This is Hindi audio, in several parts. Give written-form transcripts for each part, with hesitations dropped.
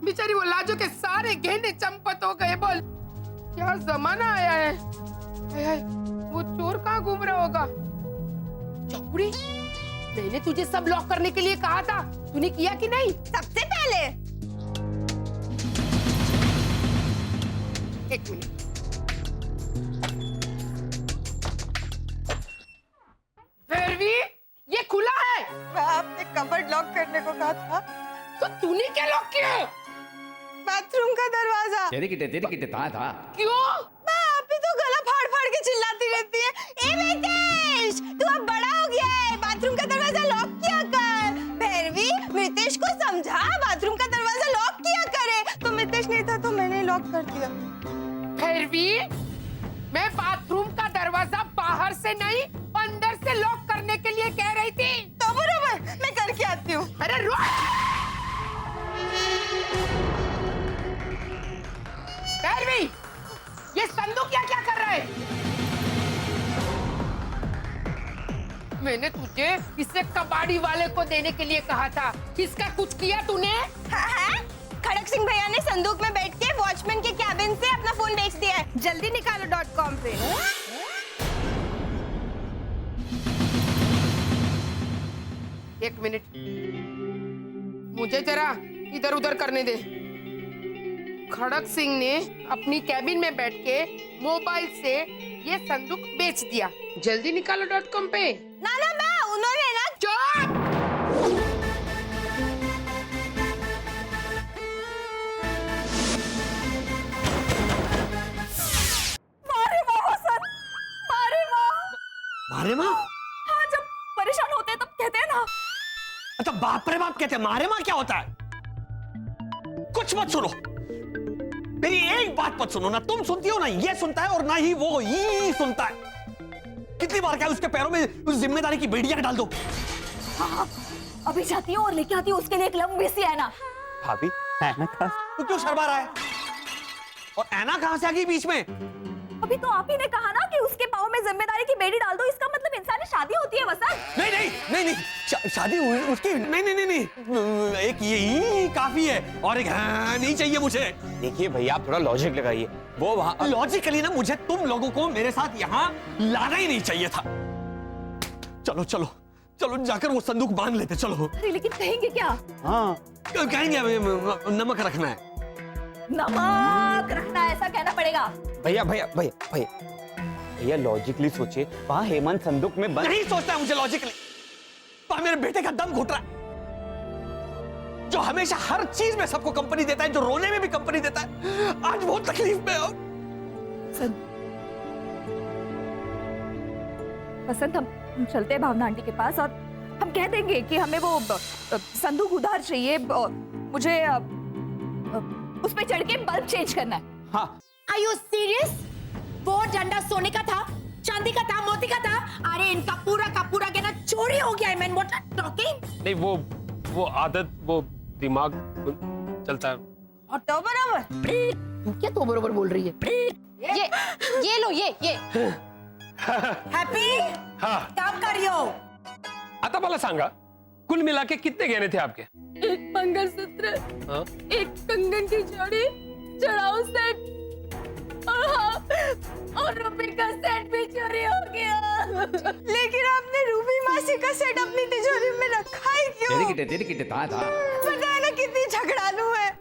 बेचारी वो लाजो के सारे गहने चंपत हो गए। बोल क्या जमाना आया है। वो चोर कहाँ घूम रहा होगा? चौड़ी, मैंने तुझे सब लॉक करने के लिए कहा था, तूने किया कि नहीं? सबसे पहले। एक मिनट, भैरवी, ये खुला है। आपने कबर्ड लॉक करने को कहा था, तो तूने क्या लॉक किया? बाथरूम का दरवाजा। तेरे किटे था। क्यों? आप ही तो गला फाड़ फाड़ के चिल्लाती रहती है। ए मितेश, तू अब बड़ा हो गया है, बाथरूम का दरवाजा लॉक किया कर। भैरवी, मितेश को समझा, बाथरूम का दरवाजा लॉक किया करे। तो मितेश नहीं था तो मैंने लॉक कर दिया। भैरवी, मैं बाथरूम का दरवाजा बाहर से नहीं अंदर से लॉक करने के लिए कह रही थी। तो बराबर, मैं करके आती हूँ। अरे रुक! भैरवी, ये संदूक क्या कर रहा है? मैंने तुझे इसे कबाड़ी वाले को देने के लिए कहा था, किसका कुछ किया तूने? हाँ? खड़क सिंह भैया ने संदूक में बैठ के वॉचमैन के कैबिन से अपना फोन बेच दिया है। जल्दी निकालो .com पे। एक मिनट, मुझे जरा इधर उधर करने दे। खड़क सिंह ने अपनी कैबिन में बैठ के मोबाइल से ये संदूक बेच दिया। जल्दी निकालो .com पे। ना उन्होंने ना। चुप! मारे माँ? हाँ, जब परेशान होते हैं तब कहते हैं ना। अच्छा, बाप रे बाप कहते हैं। मारे माँ क्या होता है? कुछ मत सुनो, मेरी एक बात मत सुनो। ना तुम सुनती हो, ना ये सुनता है, और ना ही वो ये सुनता है। कितनी बार क्या उसके पैरों में उस जिम्मेदारी की बेड़ियां डाल दो। हाँ, अभी जाती हूँ और लेके आती हूँ उसके लिए एक लंबी सी ऐना। भाभी, ऐना कहाँ? तू क्यों शर्मा रहा है? और ऐना कहाँ से आ गई बीच में? अभी तो आप ही ने कहा ना कि उसके पाँव में जिम्मेदारी की बेड़ी डाल दो, इसका मतलब इंसानी शादी होती है वसंत। नहीं, शादी हुई उसकी। नहीं, एक यही काफी है, और एक हाँ नहीं चाहिए मुझे। देखिए भैया, आप थोड़ा लॉजिक लगाइए। वो वहाँ लॉजिकली ना, मुझे तुम लोगों को मेरे साथ यहाँ लाना ही नहीं चाहिए था। चलो जाकर वो संदूक बांध लेते। चलो। अरे लेकिन कहेंगे क्या? हाँ, कहेंगे नमक रखना है। नमक रखना, ऐसा कहना पड़ेगा। भैया लॉजिकली सोचिए, वहाँ हेमंत संदूक में बंद। नहीं सोचता है मुझे लॉजिकली। वहाँ मेरे बेटे का दम घुट रहा है, जो हमेशा हर चीज में सबको कंपनी देता है, जो रोने में भी कंपनी देता है, आज बहुत तकलीफ में है। वसंत, हम चलते हैं भावना आंटी के पास और हम कह देंगे कि हमें वो संदूक उधार चाहिए। मुझे उस पे चढ़ के बल्ब चेंज करना है। हाँ। Are you serious? वो डंडा सोने का था, चांदी का था, मोती का था। अरे इनका पूरा का पूरा गहना चोरी हो गया है। Man what are talking? नहीं, वो आदत, वो दिमाग चलता है। और तो बराबर। तू क्या तो बरोबर बोल रही है? ये लो ये हैप्पी हाँ, काम कर रही हो? आता मला सांगा, कुल मिला के कितने गहने थे आपके? एक मंगलसूत्र, हाँ? एक कंगन की जोड़ी, चढ़ाऊ सेट और रूबी का सेट भी चोरी हो गया। लेकिन आपने रूबी मासी का सेट अपनी तिजोरी में रखा ही क्यों? तेरे किटे था। पता है ना कितनी झगड़ालू है।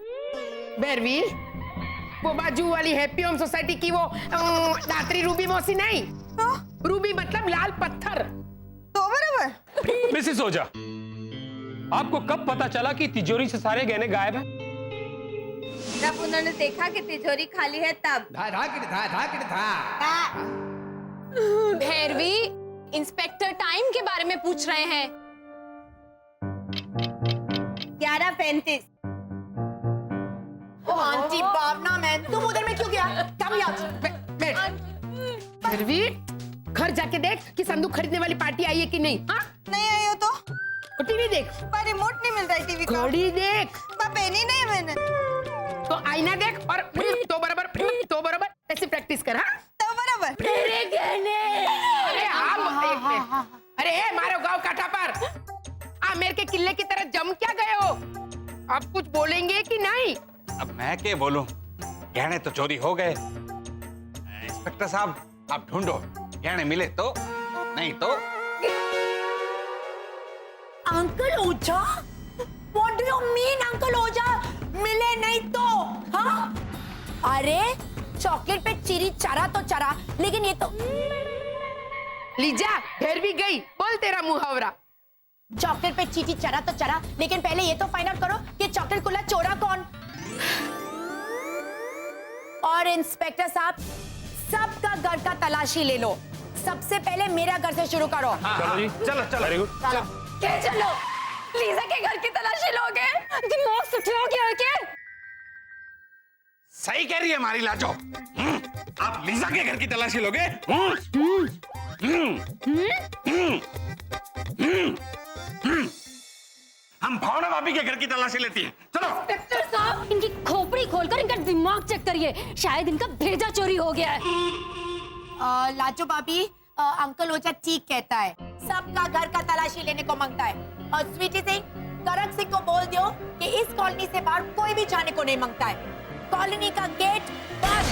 भैरवी, वो बाजू वाली हैप्पी होम सोसाइटी की वो दात्री रूबी मौसी नहीं। रूबी मतलब लाल पत्थर। तो बराबर। मिसेस ओझा, आपको कब पता चला कि तिजोरी से सारे गहने गायब हैं? जब उन्होंने देखा कि तिजोरी खाली है तब। था। भैरवी, इंस्पेक्टर टाइम के बारे में पूछ रहे हैं। 11:35। ओ आंटी भावना, मैन तुम उधर में क्यों गया? Come here. भैरवी, घर जाके देख कि संदूक खरीदने वाली पार्टी आई है कि नहीं। हाँ? नहीं आई हो तो? टीवी देख। पर रिमोट नहीं मिल रहा है टीवी का। घड़ी देख। पहनी नहीं मैंने। तो आईना देख और तो बराबर ऐसे प्रैक्टिस कर। हाँ? तो बराबर। तेरे गहने। अरे आप एक मिनट। अरे मारो गाँव काटा पर। आमेर के किले की तरह जम क्या गए हो? आप कुछ बोलेंगे कि नहीं? अब मैं क्या बोलूं, गहने तो चोरी हो गए। इंस्पेक्टर साहब आप ढूंढो, गहने मिले तो, नहीं तो uncle Ojha? What do you mean uncle Ojha? मिले नहीं तो? हाँ? अरे चॉकलेट पे चिरी चरा तो चरा, लेकिन ये तो लीजा फिर भी गई, बोल तेरा मुहावरा। चॉकलेट पे चीटी चरा तो चरा, लेकिन पहले ये तो फाइंड आउट करो कि चॉकलेट कुल्ला चोरा कौन। और इंस्पेक्टर साहब, सबका घर का तलाशी ले लो। सबसे पहले मेरा घर से शुरू करो। चलो जी, चलो चलो वेरी गुड। चलो क्या चलो? लीजा के घर की तलाशी लोगे? दिमाग सुठा हो गया है क्या? सही कह रही है हमारी लाजो। आप लीजा के घर की तलाशी लोगे? हम भावना भाभी के घर की तलाशी लेती हैं। चलो। इंस्पेक्टर साहब, इनकी खोपड़ी खोलकर इनका दिमाग चेक करिए, शायद इनका भेजा चोरी हो गया है। लाजो भाभी, अंकल ओझा ठीक कहता है, सबका घर का तलाशी लेने को मांगता है। और स्वीटी सिंह, करक सिंह को बोल दो कि इस कॉलोनी से बाहर कोई भी जाने को नहीं मांगता है। कॉलोनी का गेट बंद।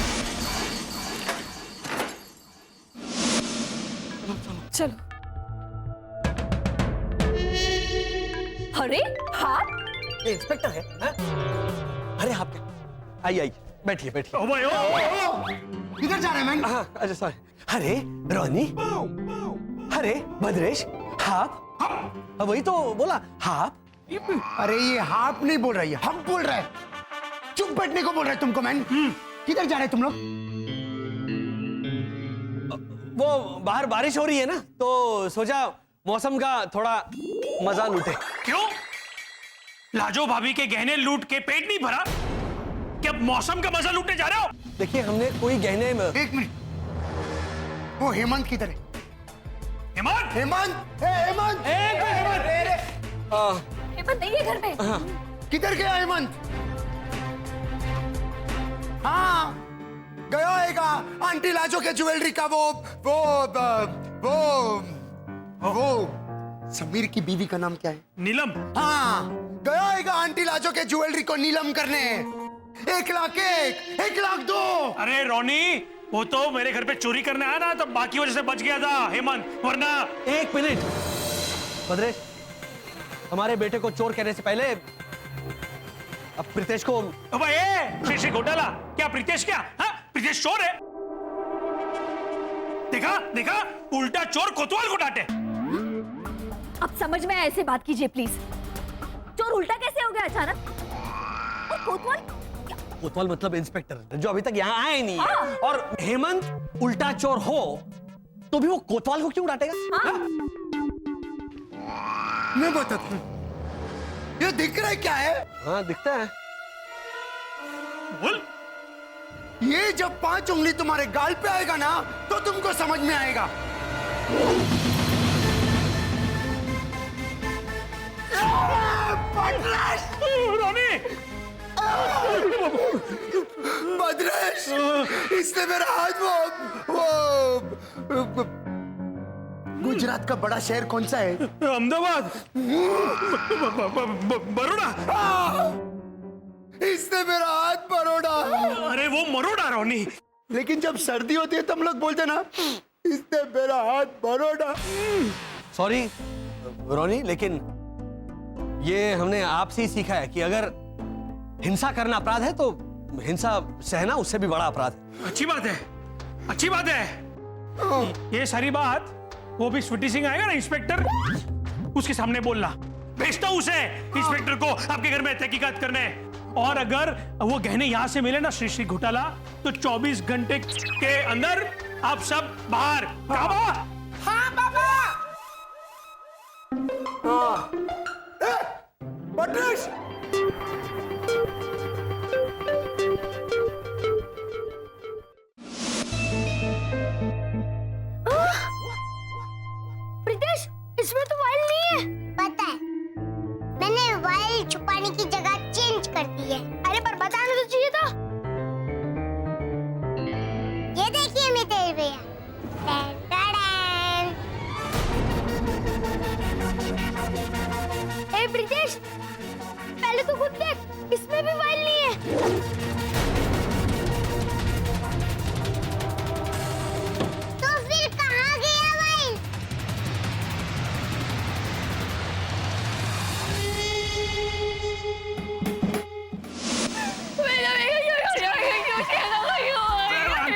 चलो। अरे हाथ? ये इंस्पेक्टर है, हाँ? अरे आप क्या? आइए आइए, बैठिए बैठिए। किधर जा रहे हैं मैन? हाँ, अच्छा सॉरी। अरे रोनी, अरे भद्रेश, हाप, वही तो बोला हाप। अरे ये हाफ नहीं बोल रही है, हम बोल रहे हैं। चुप बैठने को बोल रहे हैं तुमको मैन। किधर जा रहे हैं तुम लोग? वो बाहर बारिश हो रही है ना, तो सोचा मौसम का थोड़ा मजा लूटे। क्यों? लाजो भाभी के गहने लूट के पेट नहीं भरा? क्या मौसम का मजा लूटने जा रहे हो? देखिए हमने कोई गहने में... एक मिनट, वो हेमंत किधर है? हेमंत? हेमंत, हेमंत, हेमंत नहीं है घर में। किधर गया हेमंत? हाँ, गया होगा आंटी लाजो के ज्वेलरी का वो समीर की बीवी का नाम क्या है? नीलम। हाँ, गया होगा आंटी लाजो के ज्वेलरी को नीलम करने। 1,01,000, 1,02,000। अरे रोनी, वो तो मेरे घर पे चोरी करने आया ना, तो बाकी वजह से बच गया था हेमंत, वरना... एक मिनट भद्रेश, हमारे बेटे को चोर कहने से पहले अब प्रीतेश को... अबे श्री घोटाला, क्या प्रीतेश क्या? हाँ? प्रीतेश चोर है? देखा देखा, उल्टा चोर कोतवाल को डांटे। अब समझ में ऐसे बात कीजिए प्लीज। चोर उल्टा कैसे हो गया अचानक? और कोतवाल? कोतवाल मतलब इंस्पेक्टर जो अभी तक यहाँ आए नहीं है। और हेमंत उल्टा चोर हो तो भी वो कोतवाल को क्यों डांटेगा? हाँ? मैं बताता हूँ, ये दिख रहा है क्या है? हाँ दिखता है। बोल। ये जब 5 उंगली तुम्हारे गाल पे आएगा ना, तो तुमको समझ में आएगा। रोनी, भद्रेश, इसने मेरा हाथ वो गुजरात का बड़ा शहर कौन सा है? अहमदाबाद, बड़ौदा। इसने मेरा हाथ बरोड़ा। अरे वो मरोड़ा रोनी। लेकिन जब सर्दी होती है तो हम लोग बोलते ना, इसने मेरा हाथ बरोड़ा। सॉरी रोनी, लेकिन ये हमने आपसे ही सीखा है कि अगर हिंसा करना अपराध है तो हिंसा सहना उससे भी बड़ा अपराध है। अच्छी बात है, अच्छी बात है। ये सारी बात वो भी स्वीटी सिंह आएगा ना इंस्पेक्टर, उसके सामने बोलना। भेजता हूं उसे इंस्पेक्टर को आपके घर में तहकीकात करने। और अगर वो गहने यहां से मिले ना श्री घोटाला, तो 24 घंटे के अंदर आप सब बाहर। बाबा। हाँ बाबा। भद्रेश, प्रीतेश, इसमें तो वाइल नहीं है। पता है, मैंने वाइल छुपाने की जगह चेंज कर दी है। अरे पर बताना तो चाहिए था। ये देखिए मितेश भैया। टैन-टैन। ए प्रीतेश, पहले पहले तो खुद देख, इसमें भी वाइल नहीं है। तो फिर कहाँ गया वाइल?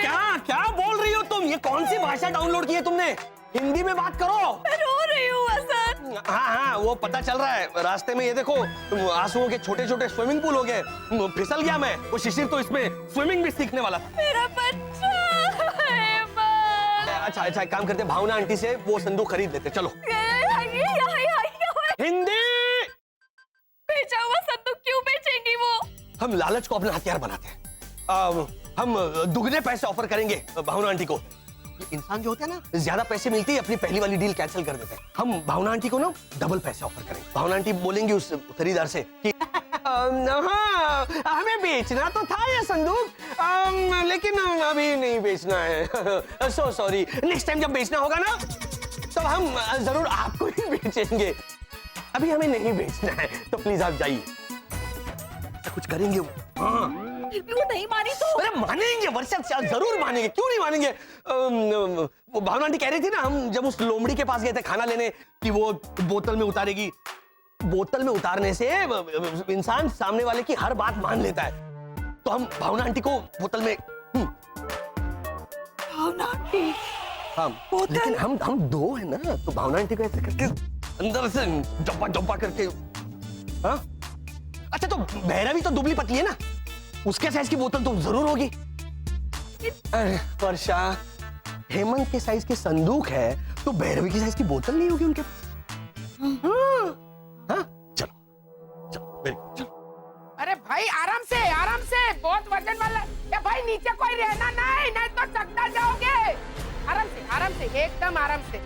क्या क्या बोल रही हो तुम? ये कौन सी भाषा डाउनलोड की है तुमने? हिंदी में बात करो। मैं रो रही हूँ वसंत। हाँ हाँ, वो पता चल रहा है। रास्ते में ये देखो, आंसुओं के छोटे छोटे स्विमिंग पूल हो गए। फिसल गया मैं। वो शिशिर तो इसमें स्विमिंग भी सीखने वाला था। मेरा बच्चा। अच्छा अच्छा, एक काम करते हैं, भावना आंटी से वो संदूक खरीद लेते। चलो। हिंदी बेचा हुआ संदूक क्यों बेचेंगी वो? हम लालच को अपना हथियार बनाते हैं। हम दुगने पैसे ऑफर करेंगे भावना आंटी को। ये इंसान जो होता है ना, ज्यादा पैसे मिलती है अपनी पहली वाली डील कैंसिल कर देते हैं। हम भावना आंटी को ना डबल पैसे ऑफर करेंगे। भावना आंटी बोलेंगी उस खरीदार से कि हाँ, हमें बेचना तो था ये संदूक, लेकिन अभी नहीं बेचना है। सो सॉरी, नेक्स्ट टाइम जब बेचना होगा ना, तब हम जरूर आपको ही बेचेंगे। अभी हमें नहीं बेचना है, तो प्लीज आप जाइए। कुछ करेंगे वो। हाँ, फिर भी वो नहीं मानी तो? अरे मानेंगे वर्षा, जरूर मानेंगे, क्यों नहीं मानेंगे। वो भावना आंटी कह रही थी ना, हम जब उस लोमड़ी के पास गए थे खाना लेने, कि वो बोतल में उतारेगी। बोतल में उतारने से इंसान सामने वाले की हर बात मान लेता है। तो हम भावना आंटी को बोतल में भावना आंटी, हम लेकिन हम दो है ना, तो भावना आंटी को ऐसे करके अंदर से जब्बा जब्बा करके। हाँ, अच्छा तो भैरवी तो दुबली पतली है ना, उसके साइज की बोतल तो जरूर होगी। अरे वर्षा, हेमंत के साइज की संदूक है, तो भैरवी की साइज की बोतल नहीं होगी उनके पास। हाँ, चलो चलो चलो। अरे भाई आराम से, बहुत वजन वाला। ये भाई नीचे कोई रहना नहीं तो चकता जाओगे। आराम से, एकदम आराम से।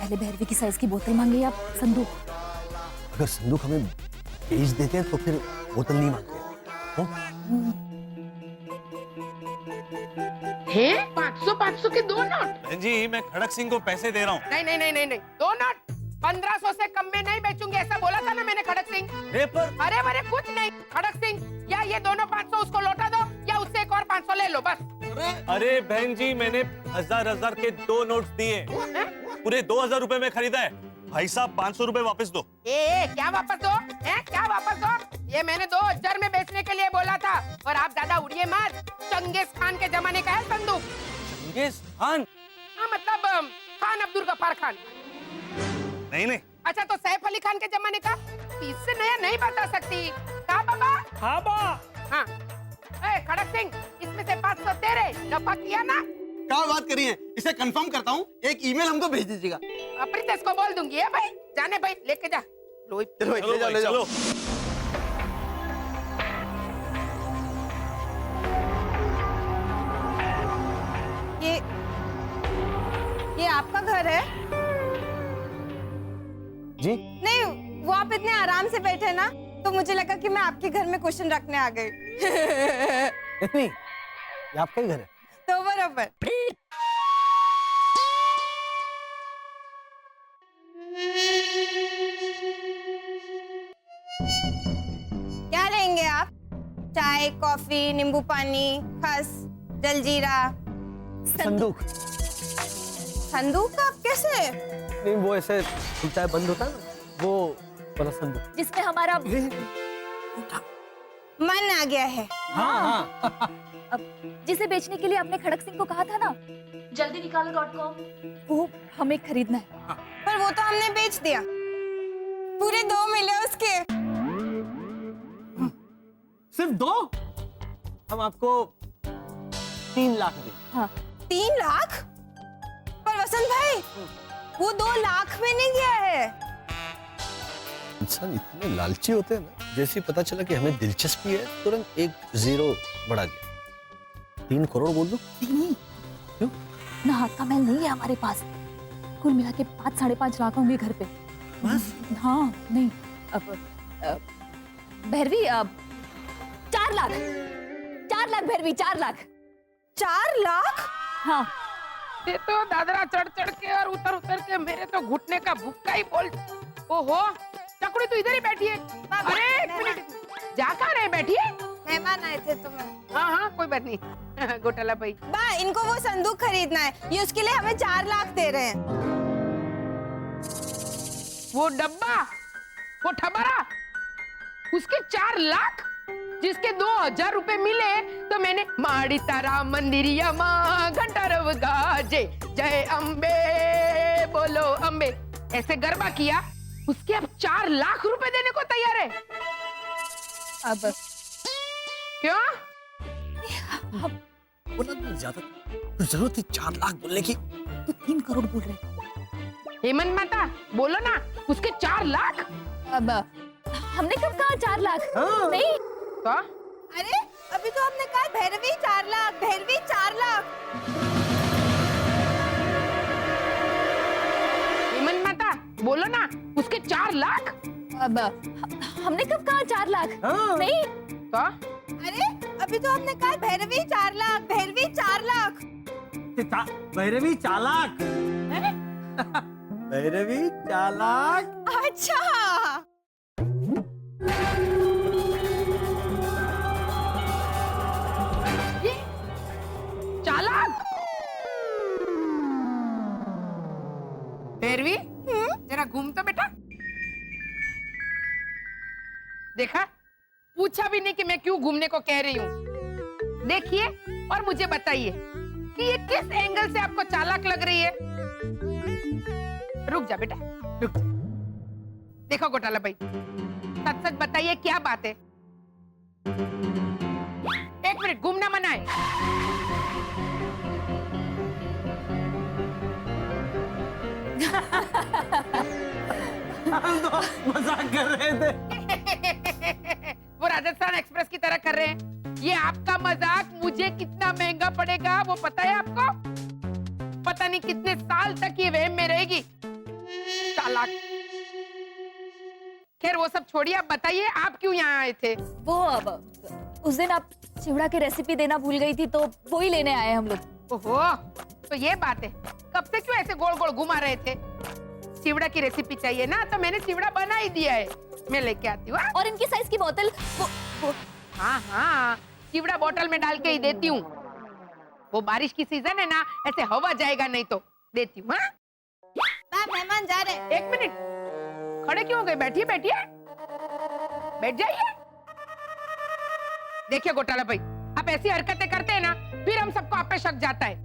पहले भैरवी की साइज की बोतल मांगे या संदूक? अगर संदूक हमें बेच देते हैं तो फिर बोतल नहीं मांगते। हैं? 500 के 2 नोट? जी, मैं खड़क सिंह को पैसे दे रहा हूँ। नहीं, 2 नोट 1500 से कम में नहीं बेचूंगी, ऐसा बोला था ना मैंने खड़क सिंह। अरे कुछ नहीं खड़क सिंह, या ये दोनों 500 उसको लौटा दो, या उससे एक और 500 ले लो बस। अरे बहन जी, मैंने 1000 के 2 नोट्स दिए, पूरे 2000 रुपए में खरीदा है। भाई साहब 500 रुपए वापस दो। क्या वापस दो? क्या वापस दो? ये मैंने 2000 में बेचने के लिए बोला था। और आप ज्यादा उड़िए मत, चंगेज खान के जमाने का है संदूक। Genghis Khan? हाँ मतलब खान अब्दुल गफ्फार खान। नहीं। अच्छा तो सैफ अली खान के जमाने का? इससे नया नहीं बता सकती। कहा बाबा? हाँ बा। हाँ। खड़क सिंह, इसमें से 500 तेरे, नफा किया ना? क्या बात करी है? इसे कंफर्म करता हूँ, एक ईमेल हमको भेज दीजिएगा। प्रीतेश को बोल दूंगी। है भाई, जाने भाई, लेके जा। चलो ले जाओ। ये आपका घर है? जी नहीं, वो आप इतने आराम से बैठे ना, तो मुझे लगा कि मैं आपके घर में क्वेश्चन रखने आ गई। इतनी, ये आपका ही घर है? तो बराबर। क्या लेंगे आप? चाय, कॉफी, नींबू पानी, खस, जलजीरा? संदूक। संदूक आप कैसे? नहीं, वो ऐसे खुलता है, बंद होता है ना, वो वाला संदूक जिसमें हमारा मन आ गया है। हाँ। अब जिसे बेचने के लिए आपने खड़क सिंह को कहा था ना, जल्दी निकालो .com, वो हमें खरीदना है। पर वो तो हमने बेच दिया, पूरे 2 मिले उसके। सिर्फ 2? हम आपको 3 लाख दें। हाँ। 3 लाख? पर वसंत भाई, वो 2 लाख में नहीं गया है। इंसान इतने लालची होते हैं ना, जैसे ही पता चला कि हमें दिलचस्पी है, तुरंत एक 0 बढ़ा दिया। 3 करोड़ बोल दो। नहीं क्यों? ना हाथ का मैल नहीं है हमारे पास। कुल मिला के 5-5.5 लाख होंगे घर पे। बस? हाँ नहीं अब भैरवी 4 लाख 4 लाख भैरवी 4 लाख 4 लाख? हाँ ये तो दादरा चढ़ चढ़ के और उतर उतर के मेरे तो घुटने का भुक्का ही बोल। ओहो चकुड़ी तो इधर ही बैठी है। अरे एक मिनट, जा कहाँ रहे? बैठिए। मेहमान आए थे तो मैं। हाँ हाँ कोई बात नहीं। घोटाला भाई बा इनको वो संदूक खरीदना है, ये उसके लिए हमें 4 लाख दे रहे हैं। वो डब्बा, वो ठबरा, उसके 4 लाख, जिसके 2000 रुपए मिले तो मैंने माड़ी तारा मंदिरिया माँ घंटारव गाजे जय अम्बे बोलो अम्बे ऐसे गरबा किया, उसके अब 4 लाख रुपए देने को तैयार है। अब क्यों? बोला तो ज्यादा जरूरत थी 4 लाख बोलने की, तो 3 करोड़ बोल रहे। हेमंत माता बोलो ना, उसके 4 लाख। अब हमने कब कहा 4 लाख? नहीं तो अरे अभी तो हमने कहा भैरवी 4 लाख, भैरवी 4 लाख। हेमंत माता बोलो ना, उसके 4 लाख। अब हमने कब कहा 4 लाख? नहीं तो अरे अभी तो हमने कहा भैरवी 4 लाख, भैरवी 4 लाख। भैरवी चालाक। भैरवी चालाक। अच्छा ये चालाक। भैरवी जरा घूम तो बेटा। देखा, पूछा भी नहीं कि मैं क्यों घूमने को कह रही हूँ। देखिए और मुझे बताइए कि ये किस एंगल से आपको चालाक लग रही है। रुक जा बेटा, रुक जा। देखो घोटाला भाई, सच सच बताइए क्या बात है। 1 मिनट, घूमना मना है। हम तो मजाक कर रहे थे। वो राजस्थान एक्सप्रेस की तरह कर रहे हैं। ये आपका मजाक मुझे कितना महंगा पड़ेगा वो पता है आपको? पता नहीं कितने साल तक ये वहम में रहेगी। चालाक। खैर वो सब छोड़िए, आप बताइए आप क्यों यहाँ आए थे? वो अब उस दिन आप चिवड़ा की रेसिपी देना भूल गई थी तो वो ही लेने आए हम लोग। ओहो, तो ये बात है। कब से क्यों ऐसे गोल गोल घुमा रहे थे? चिवड़ा की रेसिपी चाहिए ना, तो मैंने चिवड़ा बना ही दिया है, मैं लेके आती हूँ। और इनकी साइज की बोतल वो हाँ हाँ, चिवड़ा बोतल में डाल के ही देती हूँ। वो बारिश की सीजन है ना, ऐसे हवा जाएगा नहीं तो देती हूँ। हाँ मेहमान जा रहे हैं। 1 मिनट, खड़े क्यों हो गए? बैठिए बैठिए, बैठ जाइए। देखिए घोटाला भाई, आप ऐसी हरकतें करते हैं ना, फिर हम सबको आप पे शक जाता है।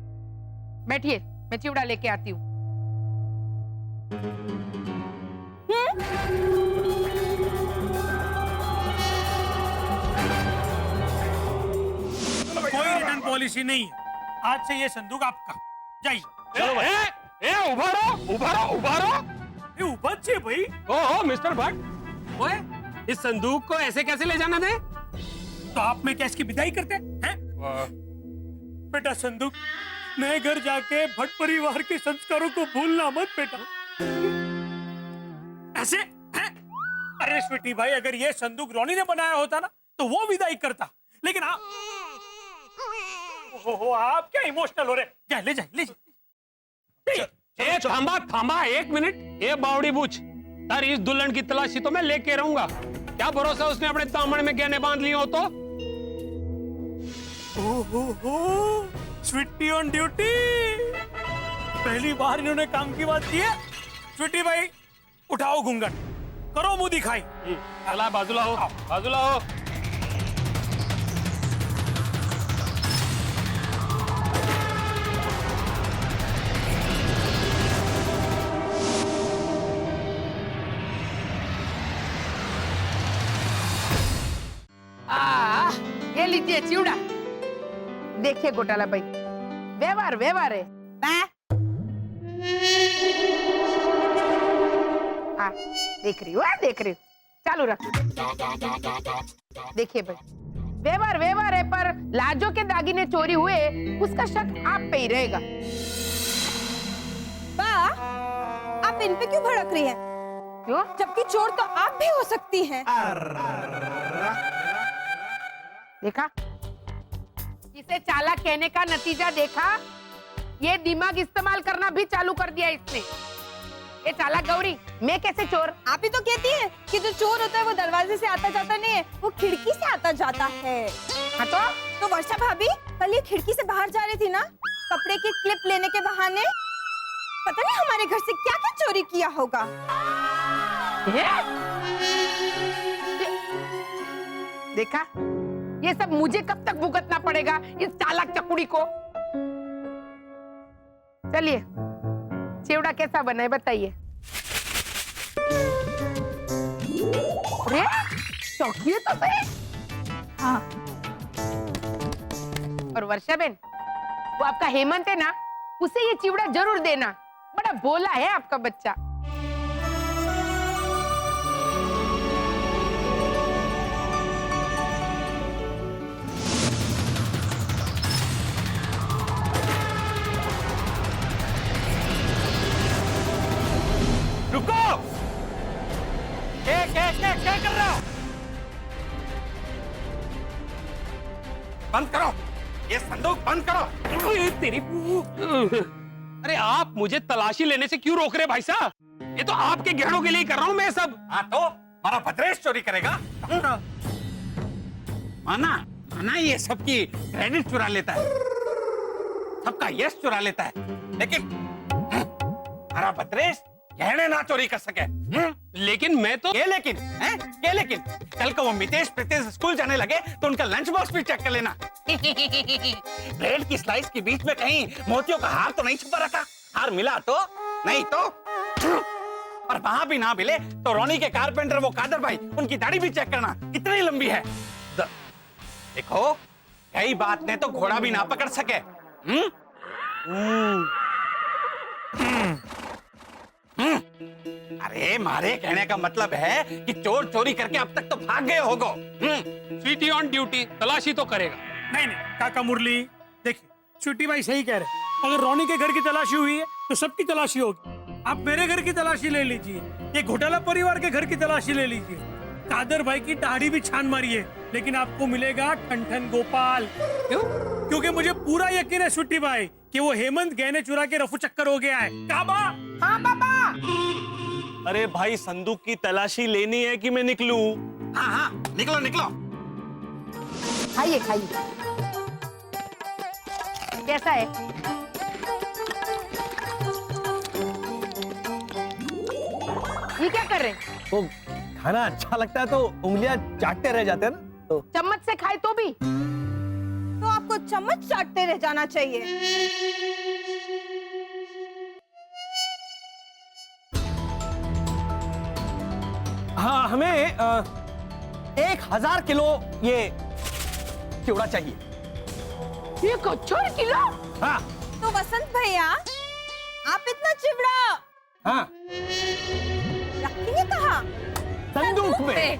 बैठिए, मैं चिवड़ा लेके आती हूँ। कोई रिटर्न पॉलिसी नहीं है। आज से ये संदूक आपका। जाइए। चलो भाई। उभारो। ये ऊपर से भाई। ओहो मिस्टर भट्ट, ओए इस संदूक को ऐसे कैसे ले जाना दे? तो आप में क्या इसकी विदाई करते हैं? बेटा संदूक, नए घर जाके भट्ट परिवार के संस्कारों को भूलना मत बेटा। ऐसे हैं? अरे स्वीटी भाई, अगर ये संदूक रोनी ने बनाया होता ना तो वो विदाई करता, लेकिन आप ओहो, आप क्या इमोशनल हो रहे? ले जाए। थांबा 1 मिनट। ये बावड़ी बूझ, तारी इस दुल्हन की तलाशी तो मैं लेके रहूंगा। क्या भरोसा उसने अपने दामन में गहने बांध लिए हो तो? ओहो, स्वीटी ऑन ड्यूटी। पहली बार इन्होंने काम की बात की है। स्वीटी भाई उठाओ घूंघट, करो मुंह दिखाई। चला बाजूला हो, बाजूला हो। ये लीजिए चिवड़ा। देखिए घोटाला भाई, व्यवहार है। देख रही हूँ, चालू रख। देखिए भाई, व्यवहार व्यवहार है, पर लाजो के दागिने चोरी हुए उसका शक आप पे ही रहेगा। बा, आप इन पे क्यों भड़क रही हैं? क्यों? जबकि चोर तो आप भी हो सकती हैं। देखा, इसे चालाक कहने का नतीजा देखा। ये दिमाग इस्तेमाल करना भी चालू कर दिया इसने। ये चालाक गौरी, मैं कैसे चोर? आप ही तो कहती हैं कि जो चोर होता है वो दरवाजे से आता जाता नहीं है, वो खिड़की से आता जाता है। हाँ तो वर्षा भाभी कल ये खिड़की से बाहर जा रही थी ना, कपड़े की क्लिप लेने के बहाने। पता नहीं हमारे घर से क्या क्या चोरी किया होगा। देखा, ये सब मुझे कब तक भुगतना पड़ेगा इस चालाक चकुड़ी को। चलिए, चिवड़ा कैसा बना है बताइए। अरे चौकिए तो सही। हाँ। और वर्षा बहन, वो आपका हेमंत है ना, उसे ये चिवड़ा जरूर देना। बड़ा भोला है आपका बच्चा। रुको! क्या कर रहे हो? बंद करो, ये संदूक बंद करो। तेरी अरे आप मुझे तलाशी लेने से क्यों रोक रहे भाई साहब? ये तो आपके गहनों के लिए कर रहा हूं मैं सब। हाँ तो हमारा भद्रेश चोरी करेगा? माना माना ये सबकी क्रेडिट चुरा लेता है, सबका यश चुरा लेता है, लेकिन हमारा भद्रेश गहने ना चोरी कर सके। लेकिन मैं तो ये लेकिन हैं? ये लेकिन कल को वो मितेश प्रीतेश स्कूल जाने लगे तो उनका लंच बॉक्स भी चेक कर लेना। ब्रेड की स्लाइस के बीच में कहीं मोतियों का हार तो नहीं छुपा रखा? हार मिला तो नहीं तो, और वहां भी ना मिले तो रोनी के कारपेंटर वो कादर भाई, उनकी दाढ़ी भी चेक करना कितनी लंबी है। देखो, कई बात ने तो घोड़ा भी ना पकड़ सके। अरे मारे कहने का मतलब है कि चोर चोरी करके अब तक तो भाग गए होगो। स्वीटी ऑन ड्यूटी, तलाशी तो करेगा। नहीं नहीं काका मुरली, देखिए स्वीटी भाई सही कह रहे। अगर रोनी के घर की तलाशी हुई है तो सबकी तलाशी होगी। आप मेरे घर की तलाशी ले लीजिए, ये घोटाला परिवार के घर की तलाशी ले लीजिए, कादर भाई की दाढ़ी भी छान मारिए, लेकिन आपको मिलेगा ठन गोपाल। क्यों? क्योंकि मुझे पूरा यकीन है स्वीटी भाई कि वो हेमंत गहने चुरा के रफू चक्कर हो गया है। काबा? हाँ पापा। अरे भाई, संदूक की तलाशी लेनी है कि मैं निकलूं? हाँ हाँ, निकलो निकलो। खाइए खाइए, कैसा है? ये क्या कर रहे हैं? तो खाना अच्छा लगता है तो उंगलियां चाटते रह जाते हैं ना, तो चम्मच से खाए तो भी? तो आपको चम्मच चाटते रह जाना चाहिए। हाँ, हमें 1000 किलो ये चिवड़ा चाहिए। 1000 किलो? हाँ तो वसंत भैया, आप इतना चिवड़ा हाँ, रखेंगे कहाँ? संदूक में।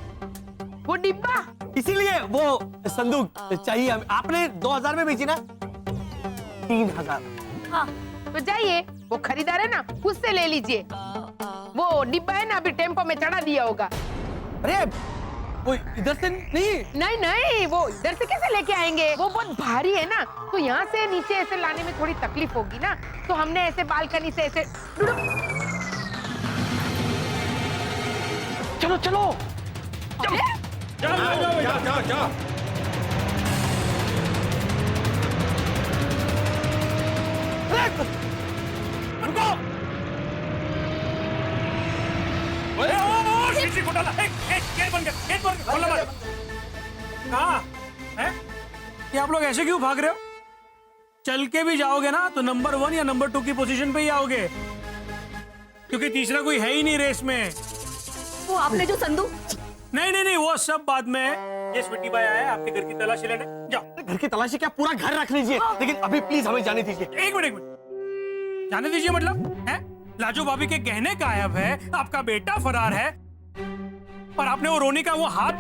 वो डिब्बा? इसीलिए वो संदूक चाहिए हमें। आपने 2000 में बेची ना? 3000। हाँ, तो जाइए, वो खरीदार है ना, उससे ले लीजिए। वो डिब्बा है ना, अभी टेम्पो में चढ़ा दिया होगा। अरे वो इधर से नहीं। नहीं नहीं, वो इधर से कैसे लेके आएंगे? वो बहुत भारी है ना, तो यहाँ से नीचे ऐसे लाने में थोड़ी तकलीफ होगी ना, तो हमने ऐसे बालकनी से ऐसे। चलो चलो जाओ जाओ। रुको! घोटाला, गेट बंद कर, खोलना मत। कहाँ है? ये आप लोग ऐसे क्यों भाग रहे हो? चल के भी जाओगे ना तो नंबर 1 या नंबर 2 की पोजीशन पे ही आओगे, क्योंकि तीसरा कोई है ही नहीं रेस में। वो आपने जो संदूक? नहीं, वो सब बाद में। ये स्वीटी भाई आया आपके घर की तलाशी लेने। जाओ। घर की तलाशी क्या, पूरा घर रख लीजिए, लेकिन अभी प्लीज हमें जाने दीजिए। एक मिनट, जाने दीजिए मतलब है? लाजो भाभी के गहने गायब है, आपका बेटा फरार है, और आपने वो रोनी का वो हाथ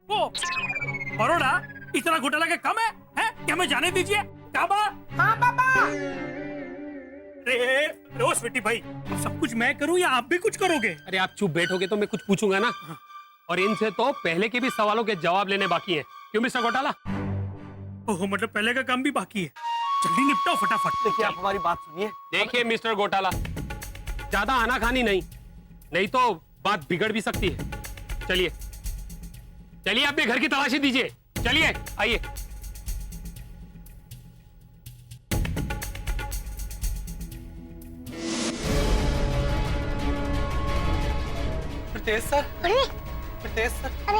ओ बड़ोड़ा इतना घोटाला के कम है? क्या मैं जाने दीजिए? काबा? हाँ पापा। अरे रो स्वीटी भाई, अब सब कुछ मैं करूं या आप भी कुछ करोगे? अरे आप चुप बैठोगे तो मैं कुछ पूछूंगा ना, और इनसे तो पहले के भी सवालों के जवाब लेने बाकी हैं। क्यों मिस्टर घोटाला? ओह मतलब पहले का काम भी बाकी है, जल्दी निपटाओ फटाफट। देखिए आप हमारी बात सुनिए। देखिए मिस्टर घोटाला, ज्यादा आनाकानी नहीं तो बात बिगड़ भी सकती है। चलिए चलिए अपने घर की तलाशी दीजिए, चलिए आइए। प्रितेश सर, अरे प्रितेश सर, अरे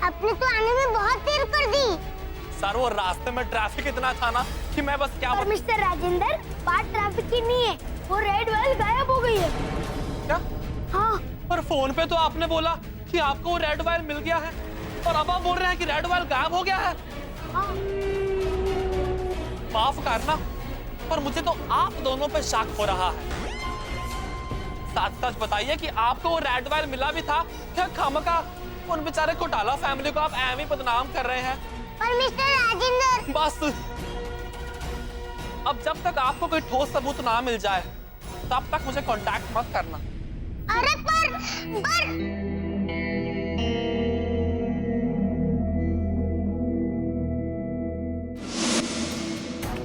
आपने तो आने में बहुत देर कर दी। सर वो रास्ते में ट्रैफिक इतना था ना कि मैं बस क्या और मिस्टर राजेंद्र, बात ट्रैफिक की नहीं है, वो रेड वेल गायब हो गई है। क्या? हाँ पर फोन पे तो आपने बोला कि आपको वो रेड वायर मिल गया है, और अब आप बोल रहे हैं कि रेड वायर गायब हो गया है। हाँ। माफ करना, पर मुझे तो आप दोनों पे शक हो रहा है। सच सच बताइए कि आपको वो रेड वायर मिला भी था क्या खामखा उन बेचारे घोटाला फैमिली को आप ऐਵੇਂ ही बदनाम कर रहे हैं? पर मिस्टर राजेंद्र, बस अब जब तक आपको कोई ठोस सबूत ना मिल जाए तब तक मुझे कांटेक्ट मत करना। अरे पर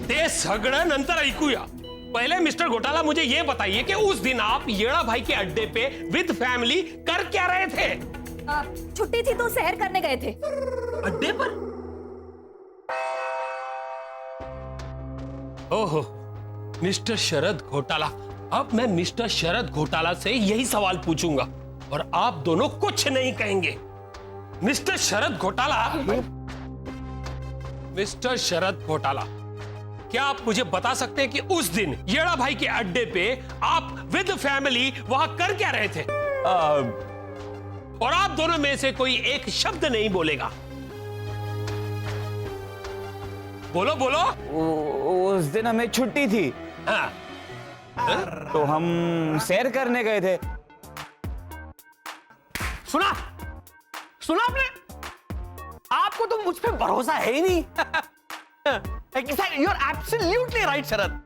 ते सगळं नंतर ऐकूया। पहले मिस्टर घोटाला मुझे ये बताइए कि उस दिन आप येड़ा भाई के अड्डे पे विद फैमिली कर क्या रहे थे? छुट्टी थी तो सैर करने गए थे। अड्डे पर? ओहो मिस्टर शरद घोटाला, अब मैं मिस्टर शरद घोटाला से यही सवाल पूछूंगा और आप दोनों कुछ नहीं कहेंगे। मिस्टर शरद घोटाला, मिस्टर शरद घोटाला, क्या आप मुझे बता सकते हैं कि उस दिन येड़ा भाई के अड्डे पे आप विद फैमिली वहां कर क्या रहे थे? और आप दोनों में से कोई एक शब्द नहीं बोलेगा। बोलो बोलो। उस दिन हमें छुट्टी थी। हाँ। तो हम सैर करने गए थे। सुना सुना आपने? आपको तो मुझ पे भरोसा है ही नहीं। यू आर एब्सोल्युटली राइट शरद।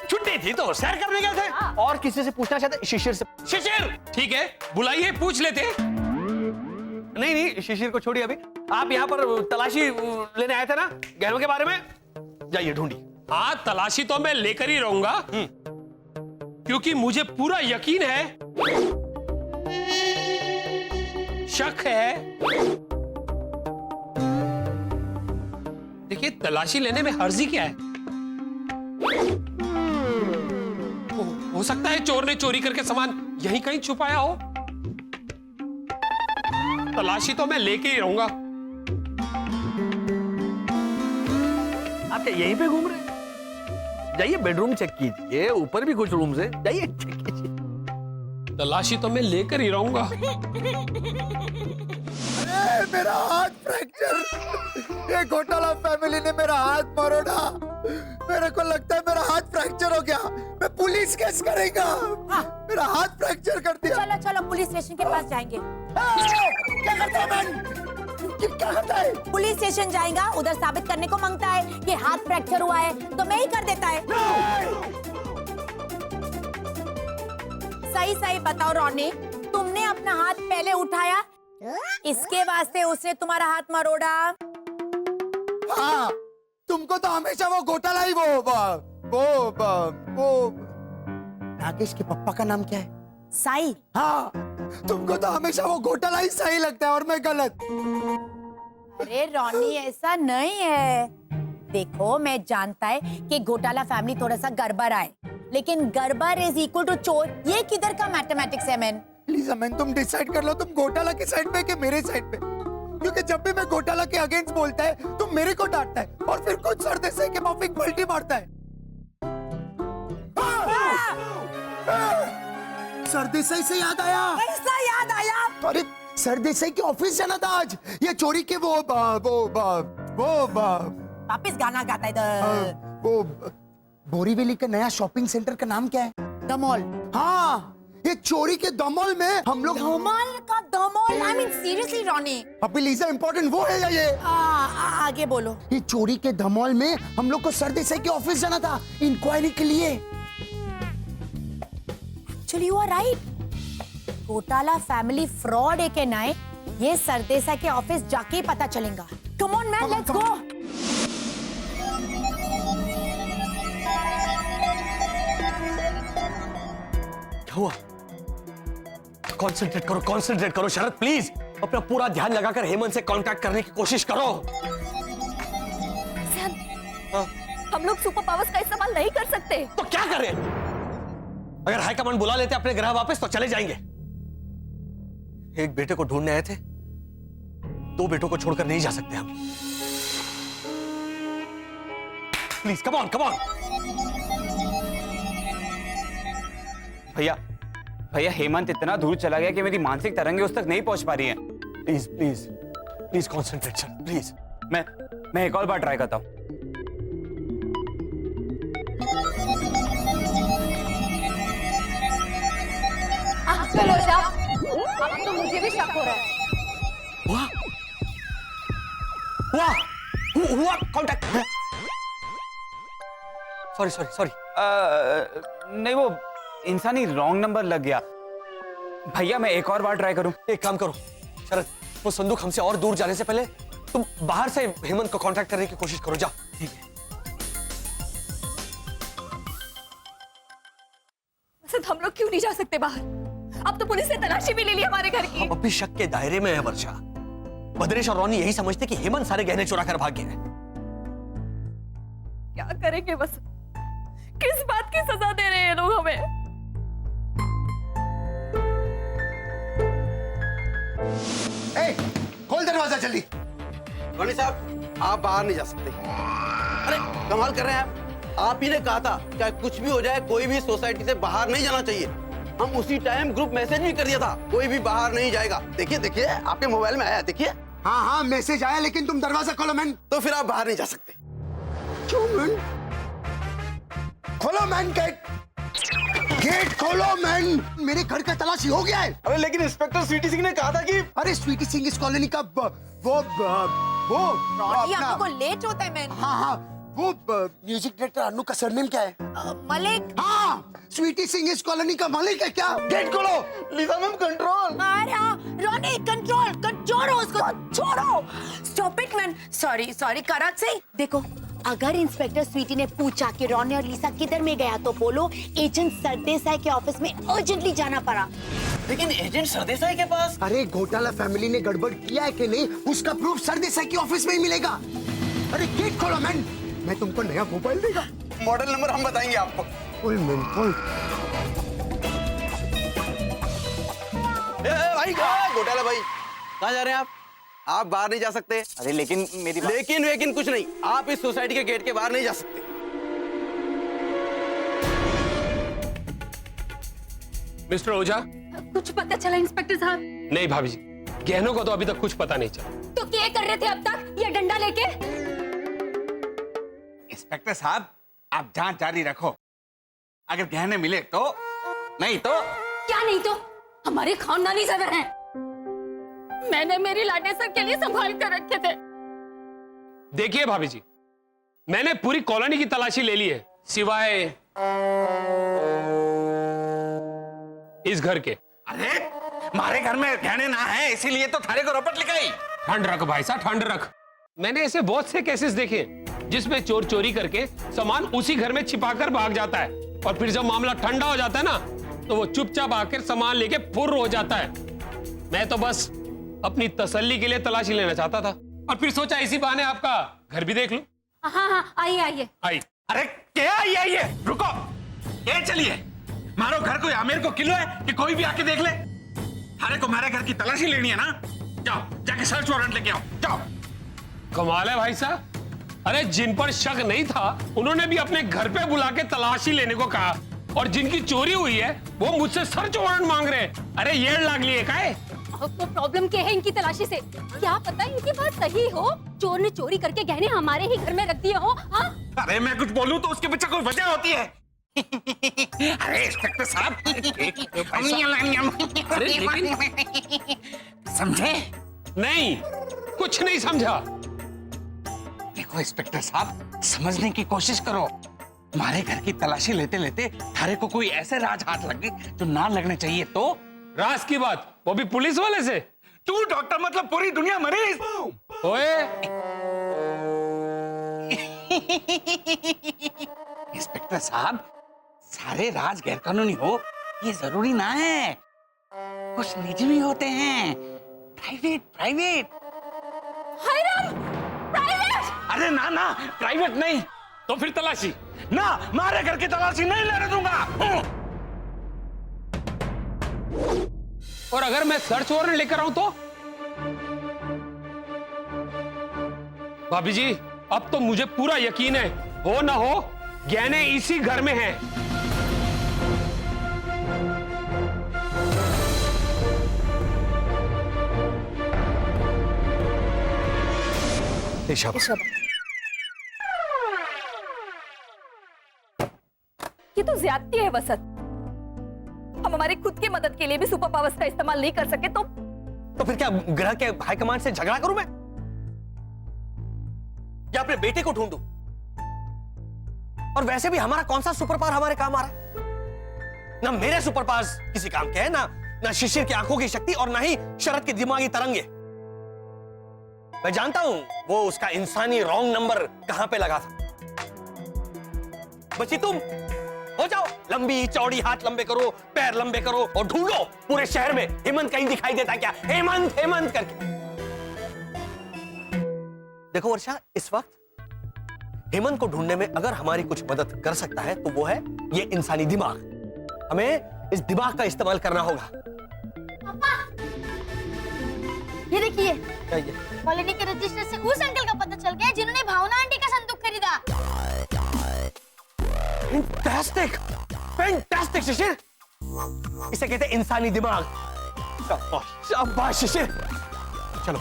छुट्टी थी तो सैर करने गए थे। और किसी से पूछना चाहते? शिशिर से। शिशिर ठीक है बुलाइए, पूछ लेते। नहीं शिशिर को छोड़िए अभी। आप यहाँ पर तलाशी लेने आए थे ना गहनों के बारे में? जाइए ढूंढिए। हाँ तलाशी तो मैं लेकर ही रहूंगा, क्योंकि मुझे पूरा यकीन है, शक है। देखिए तलाशी लेने में हर्जी क्या है? हो सकता है चोर ने चोरी करके सामान यहीं कहीं छुपाया हो। तलाशी तो मैं लेके ही रहूंगा। आप क्या यहीं पे घूम रहे हैं? जाइए बेडरूम चेक कीजिए, ऊपर भी कुछ रूम है, जाइए चेक कीजिए। तलाशी तो मैं लेकर ही रहूंगा। अरे मेरा हाथ फ्रैक्चर, ये घोटाला फैमिली ने मेरा हाथ मरोड़ा। मेरे को लगता है मेरा हाथ फ्रैक्चर हो गया, मैं पुलिस केस करेगा। मेरा हाथ फ्रैक्चर कर दिया। चलो चलो पुलिस स्टेशन के पास जाएंगे। क्या करता है मैन? क्या करता है? पुलिस स्टेशन जाएगा, उधर साबित करने को मांगता है कि हाथ फ्रैक्चर हुआ है, तो मैं ही कर देता है। सही सही बताओ रोनी, तुमने अपना हाथ पहले उठाया, इसके वास्ते उसने तुम्हारा हाथ मरोड़ा? हाँ, तुमको तो हमेशा वो घोटाला ही वो नागेश के पापा का नाम क्या है? साई। हाँ, तुमको तो हमेशा वो घोटाला ही सही लगता है और मैं गलत। अरे रोनी ऐसा नहीं है। देखो मैं जानता है कि घोटाला फैमिली थोड़ा सा गड़बड़ है, लेकिन गड़बड़ इज इक्वल टू चोर, ये किधर का मैथमेटिक्स है मैन? प्लीज अमन तुम डिसाइड कर लो, तुम घोटाला की साइड पे कि मेरे साइड पे, क्योंकि जब भी मैं घोटाला के अगेंस्ट बोलता है तुम मेरे को डांटता है और फिर कुछ सर्दे से के माफिक पलटी मारता है। सरदेसाई से याद आया। ऐसा याद आया? अरे सरदेसाई के ऑफिस जाना था आज, ये चोरी के वो वापिस गाना गाता है। वो बोरीवली का नया शॉपिंग सेंटर का नाम क्या है? The mall. हाँ, ये चोरी के द मॉल में हम लोग धमाल का come on, I mean seriously Ronnie. अभी लीजा इम्पोर्टेंट वो है या ये? आगे बोलो। ये चोरी के धमाल में हम लोग को सरदेसाई के ऑफिस जाना था इंक्वायरी के लिए। Actually you are right. घोटाला फैमिली फ्रॉड है कि नहीं, ये सरदेसाई के ऑफिस जाके ही पता चलेगा। Come on man, let's go. हुआ? कंसंट्रेट करो शरद, प्लीज अपना पूरा ध्यान लगाकर हेमंत से कांटेक्ट करने की कोशिश करो। हम लोग सुपर पावर्स का इस्तेमाल नहीं कर सकते। तो क्या करें? अगर हाईकमांड बुला लेते अपने ग्रह वापस तो चले जाएंगे। एक बेटे को ढूंढने आए थे, दो बेटों को छोड़कर नहीं जा सकते हम। Please come on. भैया हेमंत इतना दूर चला गया कि मेरी मानसिक तरंगे उस तक नहीं पहुंच पा रही हैं। Please concentrate sir, please. मैं एक और बार ट्राई करता हूं। अंकल ओझा, अब तो मुझे भी शक हो रहा है। हुआ कांटेक्ट। सॉरी। नहीं, वो इंसानी रॉन्ग नंबर लग गया। भैया मैं एक और बार ट्राई करूं? एक काम करो शरद, वो संदूक हमसे और दूर जाने से पहले तुम बाहर से हेमंत को कांटेक्ट करने की कोशिश करो। जा। ठीक है। हम लोग क्यों नहीं जा सकते बाहर? अब तो पुलिस ने तलाशी भी ले ली हमारे घर की। हम अभी शक के दायरे में है वर्षा। भद्रेश और रॉनी यही समझते कि हेमंत सारे गहने चुरा कर भाग गया है। क्या करेंगे बस? किस बात की सजा दे रहे हैं लोग हमें? खोल दरवाजा जल्दी। रॉनी साहब, आप बाहर नहीं जा सकते। अरे कमाल कर रहे हैं आप ही ने कहा था चाहे कुछ भी हो जाए कोई भी सोसाइटी से बाहर नहीं जाना चाहिए। हम उसी टाइम ग्रुप मैसेज भी कर दिया था, कोई भी बाहर नहीं जाएगा। देखिए आपके मोबाइल में आया, देखिए। हाँ मैसेज आया, लेकिन तुम दरवाजा खोलो मैन। तो फिर आप बाहर नहीं जा सकते। क्यों मैन? खोलो मैन, गेट खोलो मैन। मेरे घर का तलाशी हो गया है। अरे लेकिन इंस्पेक्टर स्वीटी सिंह ने कहा था कि अरे स्वीटी सिंह इस कॉलोनी का वो रॉनी, हम लोग को लेट होता है मैन। हाँ वो म्यूजिक डायरेक्टर अन्नू का सरनेम क्या है? मलिक। हाँ, स्वीटी सिंह इस कॉलोनी का मालिक है क्या? गेट खोलो। Lisa ma'am control. अरे हाँ रॉनी, कंट्रोल छोड़ो उसको, छोड़ो। Stop it man. सॉरी करक सिंह। देखो, अगर इंस्पेक्टर स्वीटी ने पूछा कि रॉनी और लीसा किधर में गया तो बोलो एजेंट सरदेसाई के ऑफिस में अर्जेंटली जाना पड़ा। लेकिन एजेंट सरदेसाई के पास? अरे घोटाला फैमिली ने गड़बड़ किया है कि नहीं, उसका प्रूफ सरदेसाई के ऑफिस में ही मिलेगा। अरे गेट खोलो मैन, मैं तुमको नया मोबाइल देगा। मॉडल नंबर हम बताएंगे आपको। भाई घोटाला भाई, कहाँ जा रहे हैं आप बाहर नहीं जा सकते। अरे लेकिन मेरी लेकिन कुछ नहीं, आप इस सोसाइटी के गेट के बाहर नहीं जा सकते। मिस्टर ओझा, कुछ पता चला इंस्पेक्टर साहब? नहीं भाभी जी, गहनों का तो अभी तक कुछ पता नहीं चला। तो क्या कर रहे थे अब तक ये डंडा लेके? इंस्पेक्टर साहब, आप जांच जारी रखो। अगर गहने मिले तो, नहीं तो क्या नहीं तो? हमारे खानदानी सदर हैं। मैंने मेरी लाडे सर के लिए संभाल कर रखे थे। देखिए भाभी जी, मैंने पूरी कॉलोनी की तलाशी ले ली है, सिवाय इस घर के। अरे हमारे घर में गहने ना है, इसीलिए तो थाने को रपट लिखाई। ठंड रख भाई साहब, ठंड रख। मैंने ऐसे बहुत से केसेस देखे जिसमें चोर चोरी करके सामान उसी घर में छिपाकर भाग जाता है, और फिर जब मामला ठंडा हो जाता है ना, तो वो चुपचाप आकर सामान लेके फुर्र हो जाता है। मैं तो बस अपनी तसल्ली के लिए तलाशी लेना चाहता था, और फिर सोचा इसी बहाने आपका घर भी देख लूं। हाँ, आइए। अरे क्या आइए, रुको। ये चलिए, मारो घर को या मेरे को किलो है कि कोई भी आके देख ले। हरे को हमारे घर की तलाशी लेनी है ना, जाओ जाके सर्च वारंट लेके आओ, जाओ। कमाल है भाई साहब, अरे जिन पर शक नहीं था उन्होंने भी अपने घर पे बुला के तलाशी लेने को कहा, और जिनकी चोरी हुई है वो मुझसे सर्च वारंट मांग रहे हैं। अरे ये लाग लिए का है? आपको प्रॉब्लम क्या है इनकी तलाशी से? क्या पता इनकी बात सही हो, चोर ने चोरी करके गहने हमारे ही घर में रख दिए हो। हाँ? अरे मैं कुछ बोलूं तो उसके पीछे कोई वजह होती है। अरे इंस्पेक्टर साहब अरे लेकिन समझे? नहीं, कुछ नहीं समझा। देखो इंस्पेक्टर साहब, समझने की कोशिश करो। हमारे घर की तलाशी लेते लेते थारे को कोई ऐसे राज हाथ लग गए जो ना लगने चाहिए तो? राज की बात, वो भी पुलिस वाले से? तू डॉक्टर मतलब पूरी दुनिया मरीज। ओए, इंस्पेक्टर साहब, सारे राज गैर कानूनी हो ये जरूरी ना है, कुछ निजी भी होते हैं, प्राइवेट प्राइवेट। प्राइवेट? अरे ना ना, प्राइवेट नहीं। तो फिर तलाशी ना, मारे घर की तलाशी नहीं लेने दूंगा। और अगर मैं सर्च वारंट लेकर आऊं तो? भाभी जी, अब तो मुझे पूरा यकीन है, हो ना हो गहने इसी घर में हैं। ये तो ज्यादती है वसत। हम हमारी खुद की मदद के लिए भी सुपर पावर्स का इस्तेमाल नहीं कर सके तो फिर क्या ग्रह के हाईकमांड से झगड़ा करूं मैं, या अपने बेटे को ढूंढूं? और वैसे भी हमारा कौन सा सुपर पावर हमारे काम आ रहा है? ना मेरे सुपर पावर्स किसी काम के हैं, ना शिशिर की आंखों की शक्ति, और ना ही शरद की दिमागी तरंगे। मैं जानता हूं वो उसका इंसानी रॉन्ग नंबर कहां पे लगा था। बच्ची तुम हो जाओ, लंबी चौड़ी हाथ लंबे करो, पैर लंबे करो और ढूंढो पूरे शहर में हेमंत कहीं दिखाई देता क्या? हेमंत हेमंत करके। देखो वर्षा, इस वक्त हेमंत को ढूंढने में अगर हमारी कुछ मदद कर सकता है तो वो है ये इंसानी दिमाग। हमें इस दिमाग का इस्तेमाल करना होगा। ये देखिए, क्या ये? कॉलोनी के रजिस्टर से उस अंकल का पता चल गया जिन्होंने भावना आंटी का संदूक खरीदा। फैंटास्टिक, फैंटास्टिक शिशिर, इसे कहते हैं इंसानी दिमाग। शाबाश शिशिर। चलो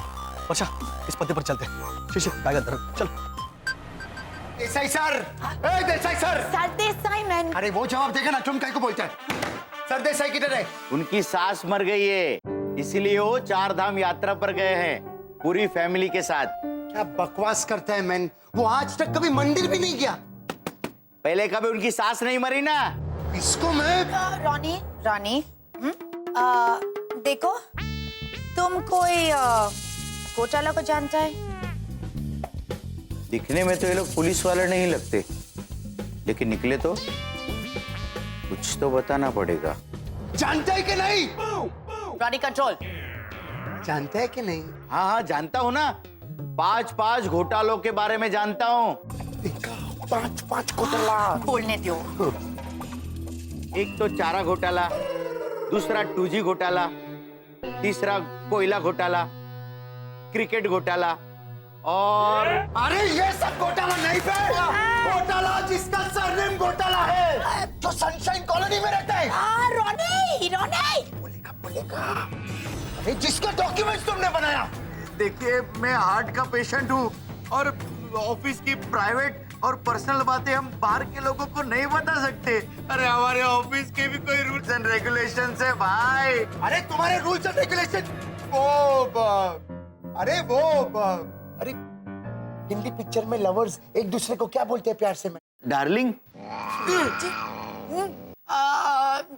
वर्षा, इस पते पर चलते हैं। शिशिर बैग अंदर, चलो। देसाई सर, ए Desai sir. Sir Desai man. अरे वो जवाब देगा ना, तुम काय को बोलते हैं? सर देसाई किधर है? उनकी सास मर गई है, इसीलिए वो 4 धाम यात्रा पर गए हैं पूरी फैमिली के साथ। क्या बकवास करता है मैन, वो आज तक कभी मंदिर भी नहीं गया। पहले कभी उनकी सास नहीं मरी ना। इसको मैं रॉनी रॉनी, देखो तुम कोई घोटाला को जानता है? दिखने में तो ये लोग पुलिस वाले नहीं लगते, लेकिन निकले तो कुछ तो बताना पड़ेगा। जानता है कि नहीं? Ronnie control. जानता है कि नहीं? हाँ हाँ जानता हूँ ना, 5 घोटालों के बारे में जानता हूँ। 5 घोटाला बोलने दो। एक तो चारा घोटाला, दूसरा 2G घोटाला, तीसरा कोयला घोटाला, क्रिकेट घोटाला और अरे ये सब घोटाला नहीं पे, घोटाला जिसका सरनेम घोटाला है, जो सनशाइन कॉलोनी में रहता है। रॉनी रॉनी बोलेगा। अरे जिसका डॉक्यूमेंट्स तुमने बनाया। देखिए, मैं हार्ट का पेशेंट हूँ और ऑफिस की प्राइवेट और पर्सनल बातें हम बाहर के लोगों को नहीं बता सकते। अरे हमारे ऑफिस के भी कोई रूल्स एंड रेगुलेशंस है भाई। अरे तुम्हारे रूल्स एंड रेगुलेशन अरे हिंदी पिक्चर में लवर्स एक दूसरे को क्या बोलते हैं प्यार से? डार्लिंग।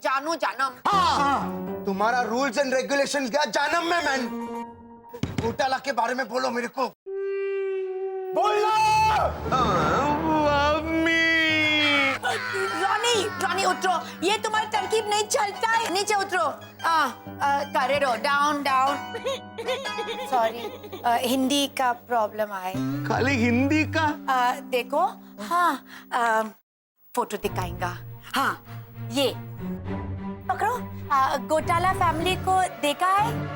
जानू जानम। हाँ, तुम्हारा रूल्स एंड रेगुलेशन क्या जानम में मैन? घोटाला के बारे में बोलो मेरे को, बोलो। रॉनी रॉनी उतरो, ये तुम्हारी तरकीब नहीं चलता है। नीचे उतरो। करे रो, डाउन डाउन। सॉरी, हिंदी का प्रॉब्लम आए। खाली हिंदी का? देखो, हाँ, फोटो दिखाएंगा। हाँ, ये पकड़ो। घोटाला फैमिली को देखा है?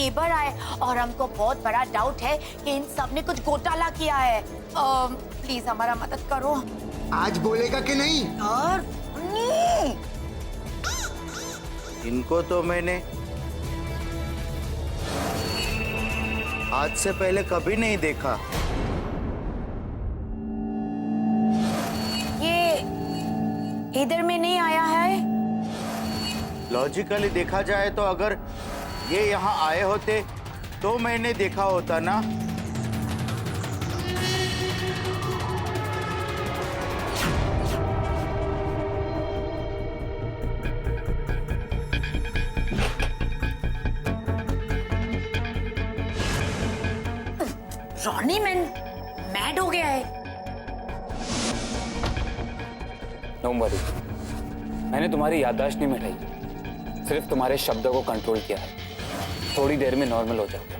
नेबर आए और हमको बहुत बड़ा डाउट है कि इन सब ने कुछ घोटाला किया है। प्लीज हमारा मदद करो। आज बोलेगा कि नहीं? और इनको तो मैंने आज से पहले कभी नहीं देखा। ये इधर में नहीं आया है। लॉजिकली देखा जाए तो अगर ये यहाँ आए होते तो मैंने देखा होता ना। रॉनी मैड हो गया है। डोंट वरी, मैंने तुम्हारी याददाश्त नहीं मिटाई, सिर्फ तुम्हारे शब्दों को कंट्रोल किया है। थोड़ी देर में नॉर्मल हो जाओगे।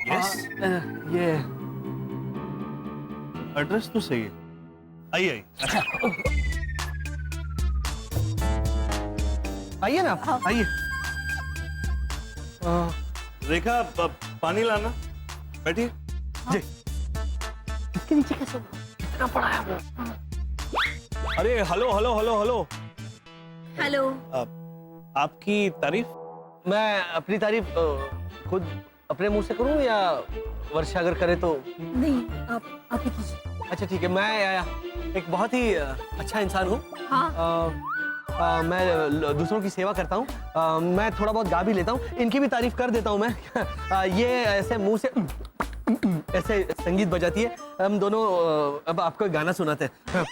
यस, ये एड्रेस तो सही है। आइए आइए ना, आइए। रेखा, पानी लाना। बैठिए। जी। इसके नीचे कैसे कितना बड़ा है वो? अरे hello hello hello hello hello. आपकी तारीफ? मैं अपनी तारीफ खुद अपने मुंह से करूं या वर्षा अगर करे तो? नहीं, आप ही कीजिए। अच्छा ठीक है, मैं एक बहुत ही अच्छा इंसान हूँ। हाँ। मैं दूसरों की सेवा करता हूँ। मैं थोड़ा बहुत गा भी लेता हूँ, इनकी भी तारीफ कर देता हूँ मैं। ये ऐसे मुंह से ऐसे संगीत बजाती है। हम दोनों अब आपको एक गाना सुनाते हैं।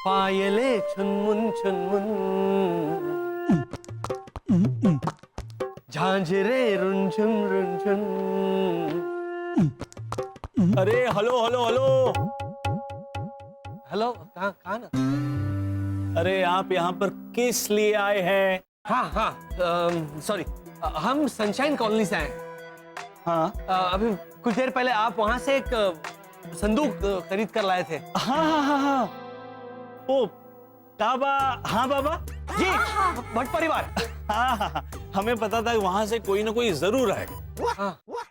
पायले चुनमुन चुनमुन, झांझरे रुनझुन रुनझुन। अरे हेलो हेलो हेलो हेलो, कहाँ ना? अरे आप यहाँ पर किस लिए आए हैं? हाँ, सॉरी, हम सनशाइन कॉलोनी से आए। हाँ, अभी कुछ देर पहले आप वहां से एक संदूक खरीद कर लाए थे। हाँ। ओ काबा, हाँ बाबा जी, भट्ट परिवार। हाँ, हमें पता था वहां से कोई ना कोई जरूर आएगा।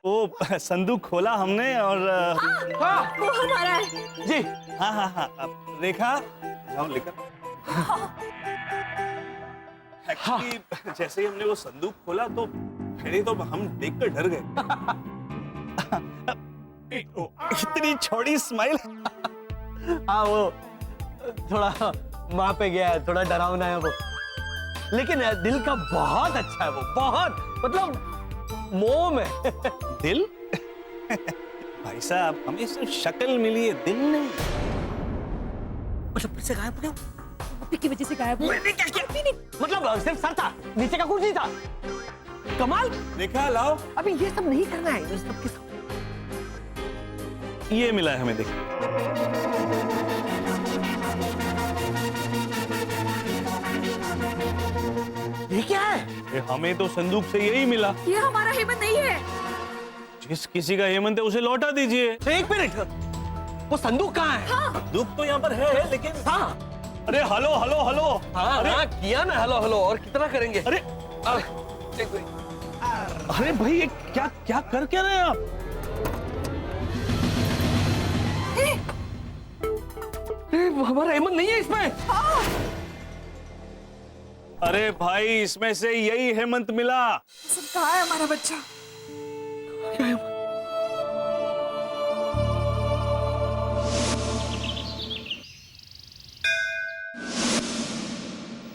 ओ संदूक खोला हमने और वो हमारा है। जी। हाँ। रेखा जाओ लेकर। एक्चुअली जैसे ही हमने वो संदूक खोला तो पहले तो हम देखकर डर गए। इतनी छोटी स्माइल। हाँ, वो थोड़ा माँ पे गया है, थोड़ा डरावना है वो, लेकिन दिल का बहुत अच्छा है वो, बहुत, मतलब मोम है। दिल? भाई साहब, हमें सिर्फ शक्ल मिली है, दिल नहीं। मतलब फिर से गायब हो गया? पप्पी की वजह से गायब हुआ। मतलब सिर्फ सर था, नीचे का कुछ नहीं था। कमाल। देखा, लाओ। अभी ये सब नहीं करना है, ये सब के सब। ये मिला है हमें, देखो। ये क्या है? ये हमें तो संदूक से यही मिला। ये हमारा हेमंत नहीं है। जिस किसी का हेमंत है उसे लौटा दीजिए। एक मिनट, वो संदूक कहाँ है? हाँ। संदूक तो यहाँ पर है, लेकिन हाँ। अरे हेलो हेलो हेलो। हाँ, अरे किया ना हेलो हेलो, और कितना करेंगे? अरे अरे भाई, ये क्या क्या कर क्या रहे हैं आप? हमारा हेमंत नहीं है इसमें। अरे भाई, इसमें से यही हेमंत मिला। कहाँ है हमारा बच्चा?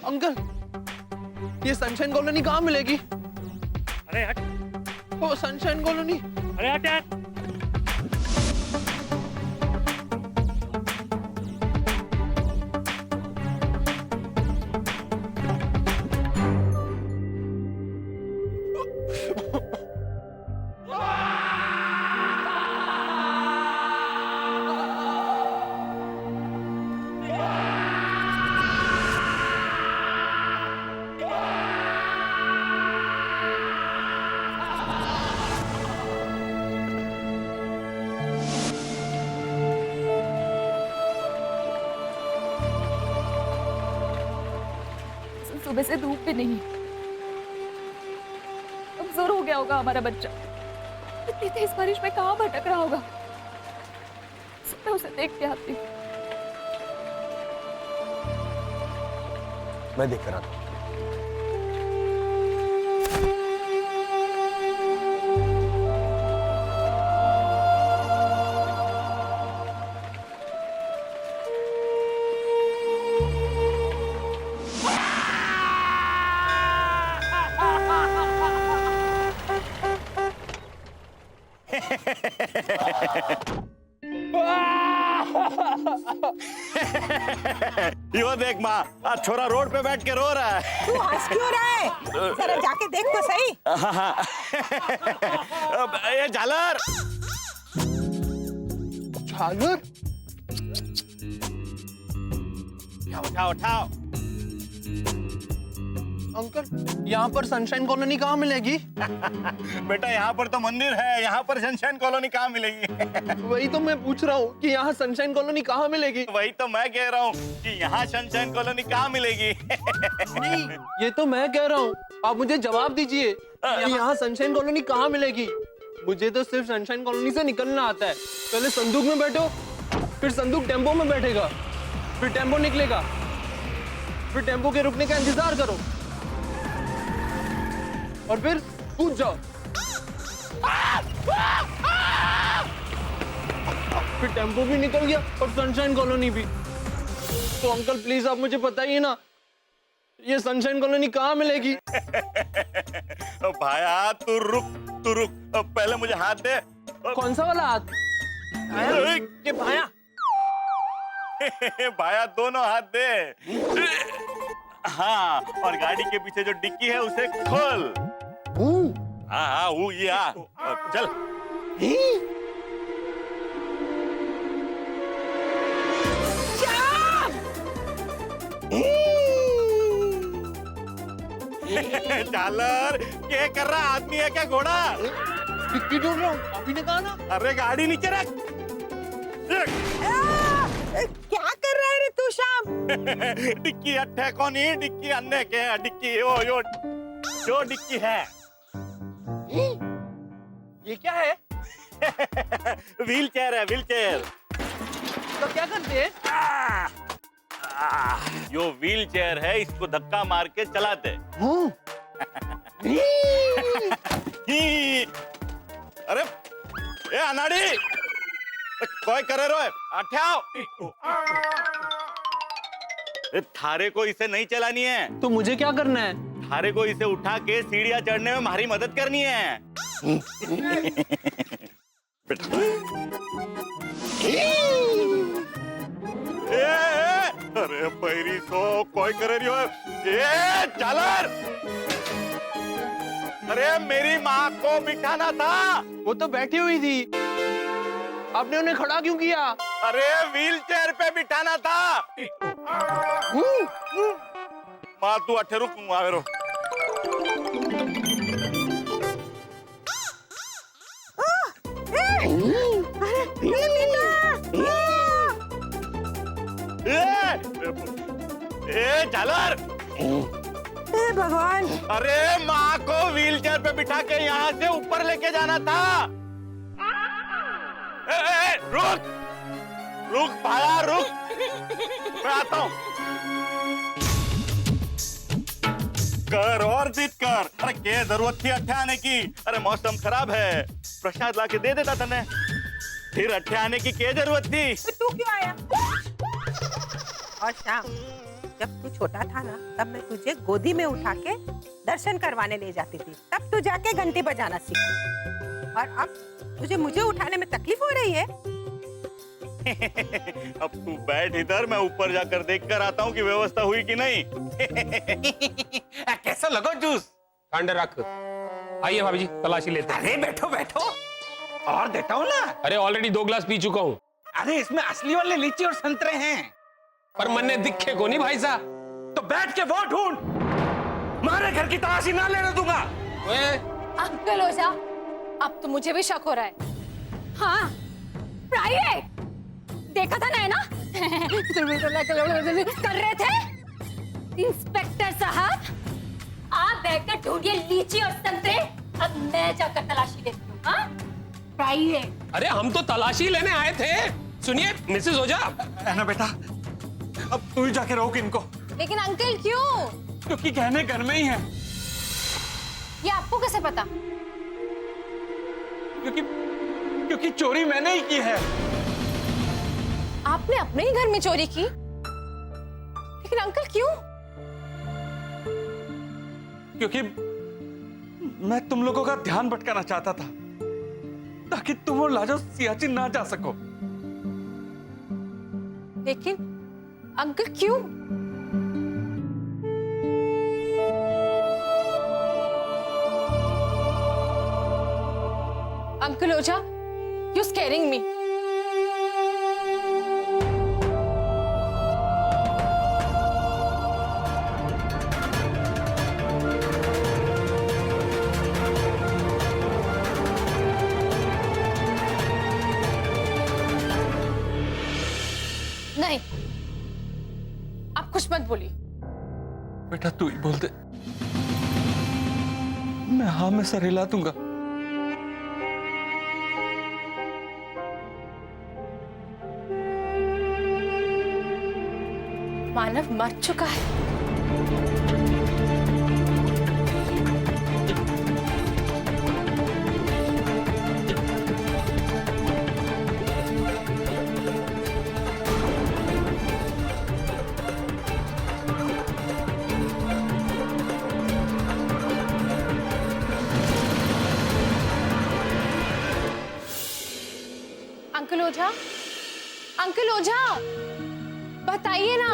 अंकल, ये सनशाइन कॉलोनी कहाँ मिलेगी? अरे हट। वो सनशाइन कॉलोनी। अरे हट। सुबह से धूप भी नहीं। कमजोर हो गया होगा हमारा बच्चा। इतनी तेज बारिश में कहाँ भटक रहा होगा। मैं उसे देख के आती हूँ। मैं देख कर आता हूँ। यो देख माँ, आज छोरा रोड पे बैठ के रो रहा है। तू हंस क्यों रहा है? जरा जाके देख तो सही। ये झालर। झालर? उठाओ उठाओ। अंकल, यहाँ पर सनशाइन कॉलोनी कहाँ मिलेगी? बेटा यहाँ पर तो मंदिर है, यहाँ पर सनशाइन कॉलोनी कहाँ मिलेगी? वही तो मैं पूछ रहा हूँ कि यहाँ सनशाइन कॉलोनी कहाँ मिलेगी? वही तो मैं कह रहा हूँ कि यहाँ सनशाइन कॉलोनी कहाँ मिलेगी? नहीं, ये तो मैं कह रहा हूँ, आप मुझे जवाब दीजिए कि यहाँ सनशाइन कॉलोनी कहाँ मिलेगी? मुझे तो सिर्फ सनशाइन कॉलोनी से निकलना आता है। पहले संदूक में बैठो, फिर संदूक टेम्पो में बैठेगा, फिर टेम्पो निकलेगा, फिर टेम्पो के रुकने का इंतजार करो और फिर कूद जाओ। फिर टेम्पो भी निकल गया और सनशाइन कॉलोनी भी। तो अंकल प्लीज आप मुझे बताइए ना, ये सनशाइन कॉलोनी कहाँ मिलेगी? भाया तू रुक। पहले मुझे हाथ दे। कौन सा वाला हाथ? ये भाया। भाया दोनों हाथ दे। हाँ, और गाड़ी के पीछे जो डिक्की है उसे खोल। हाँ वो ये चल। झालर, क्या कर रहा आदमी है क्या घोड़ा? डिक्की ढूंढ रहा हूँ, अभी ने कहा ना। अरे गाड़ी नीचे रख। क्या कर रहा है रे तू श्याम? डिक्की अट्ठे कोनी, डिक्की अन्ने के है, डिक्की यो जो डिक्की है। ये क्या है? व्हील चेयर है, व्हील चेयर। तो क्या करते हैं? यो व्हील चेयर है, इसको धक्का मार के चलाते। अरे ए अनाड़ी, कोई करे रोए, अठाओ। थारे को इसे नहीं चलानी है। तो मुझे क्या करना है? थारे को इसे उठा के सीढ़ियां चढ़ने में हमारी मदद करनी है। अरे पैरी सो कोई करे रही हो? ए झालर, अरे मेरी माँ को बिठाना था। वो तो बैठी हुई थी, आपने उन्हें खड़ा क्यों किया? अरे व्हील चेयर पे बिठाना था। माँ तू अठे रुक, आवेरो। ए झालर, भगवान, अरे माँ को व्हील चेयर पे बिठा के यहाँ से ऊपर लेके जाना था। रुक भाया रुक, मैं आता हूँ। कर और जिद कर। अरे क्या जरूरत थी अट्ठे आने की? अरे मौसम खराब है, प्रसाद लाके दे देता तने। फिर अट्ठे आने की क्या जरूरत थी? तू क्यों आया? और श्याम, जब तू छोटा था ना, तब मैं तुझे गोदी में उठा के दर्शन करवाने ले जाती थी, तब तू जाके घंटी बजाना सीखी। और अब तुझे मुझे उठाने में तकलीफ हो रही है? अब तू बैठ इधर, मैं ऊपर जाकर देख कर आता हूँ कि व्यवस्था हुई कि नहीं। कैसा लगो जूस? ठंड रख। आइए भाभी जी, तलाशी लेते हैं। अरे बैठो बैठो, और देता हूँ ना। अरे ऑलरेडी 2 ग्लास पी चुका हूँ। अरे इसमें असली वाले लीची और संतरे हैं। पर मन्ने दिखे को नहीं भाई साहब। तो बैठ के वो ढूंढ, मारे घर की तलाशी ना लेने दूंगा। अंकल ओझा, अब तो मुझे भी शक हो रहा है। हाँ, प्राइवेट देखा था ना, है ना? कर रहे थे। इंस्पेक्टर साहब, आप बैठकर ढूंढिए लीची और संतरे, अब मैं जाकर तलाशी लेती हूँ। हाँ? प्राइवेट। अरे हम तो तलाशी लेने आए थे। सुनिए मिसेस ओझा, है ना बेटा, अब तू ही जाके रोक इनको। लेकिन अंकल क्यों? क्योंकि गहने घर में ही है। ये आपको कैसे पता? क्योंकि चोरी मैंने ही की है। आपने अपने ही घर में चोरी की? लेकिन अंकल क्यों? क्योंकि मैं तुम लोगों का ध्यान भटकाना चाहता था, ताकि तुम और लाजो सियाचिन ना जा सको। लेकिन अंकल क्यों? Uncle Ojha, you're scaring me. नहीं, आप कुछ मत बोलिए। बेटा तू ही बोल दे, मैं हाँ में सर हिला दूंगा। मानव मर चुका है। अंकल ओझा, अंकल ओझा, बताइए ना,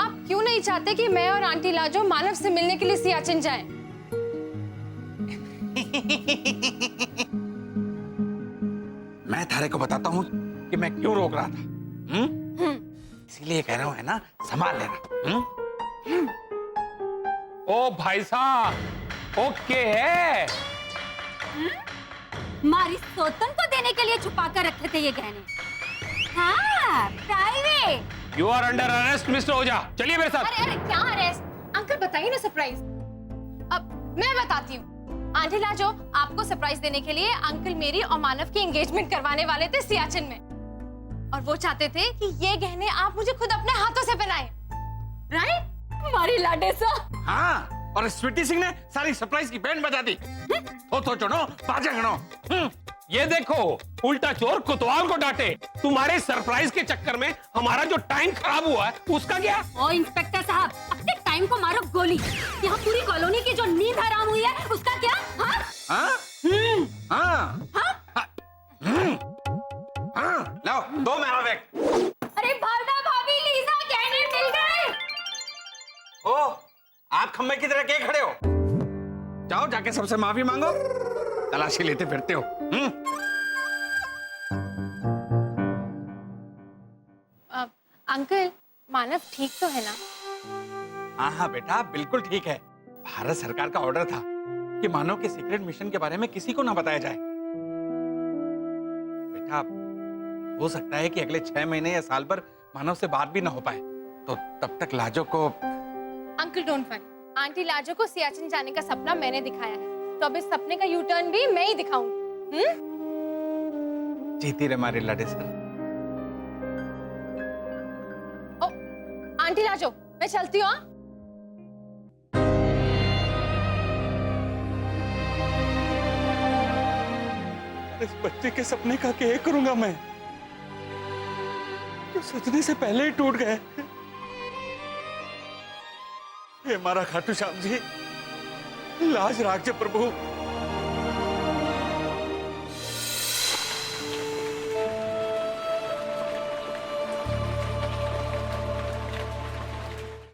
आप क्यों नहीं चाहते कि मैं और आंटी लाजो मानव से मिलने के लिए सियाचिन जाएं? मैं थारे को बताता हूँ कि मैं क्यों रोक रहा था। इसीलिए कह रहा हूँ, है ना, संभाल लेना। ओ भाई साहब, ओके है। मारी सोतन को देने के लिए छुपा कर रखे थे ये गहने। हाँ, private. You are under arrest mister Ojha, चलिए मेरे साथ। अरे अरे क्या अरेस्ट? अंकल बताइए ना सरप्राइज। अब मैं बताती हूँ। आंटी लाजो, आपको सरप्राइज देने के लिए अंकल मेरी और मानव की एंगेजमेंट करवाने वाले थे सियाचिन में, और वो चाहते थे कि ये गहने आप मुझे खुद अपने हाथों से पहनाएं, राइट? मारी लाडे सा। हाँ, और स्वीटी सिंह ने सारी सरप्राइज की बैंड बजा दी। तो चढ़ो बाजंगनो। ये देखो, उल्टा चोर कोतवाल को डांटे। तुम्हारे सरप्राइज के चक्कर में हमारा जो टाइम खराब हुआ है उसका क्या? ओ इंस्पेक्टर साहब, अपने टाइम को मारो गोली। यहाँ पूरी कॉलोनी की जो नींद हराम हुई है उसका क्या? हाँ? हाँ? हाँ? हाँ? हाँ? लाओ, दो मेरा बैग। अरे भावना भाभी, लीजा, गहने मिल गए। ओ, आप खम्बे की तरह क्या खड़े हो? जाओ, जाके सबसे माफी मांगो। तलाशी लेते फिरते हो। अंकल, मानव ठीक तो है ना? हाँ हाँ बेटा, बिल्कुल ठीक है। भारत सरकार का ऑर्डर था कि मानव के सीक्रेट मिशन के बारे में किसी को ना बताया जाए। बेटा, हो सकता है कि अगले 6 महीने या साल भर मानव से बात भी ना हो पाए, तो तब तक लाजो को। Uncle don't worry, aunty Lajo को सियाचिन जाने का सपना मैंने दिखाया है, तो अब इस सपने का यू टर्न भी मैं ही दिखाऊंगी। जीती रे हमारे लाडे सर। ओ, आंटी लाजो, मैं चलती हूँ। इस बच्चे के सपने का क्या करूंगा मैं, जो सजने से पहले ही टूट गए। हे हमारा खाटू श्याम जी, लाज राखजे प्रभु।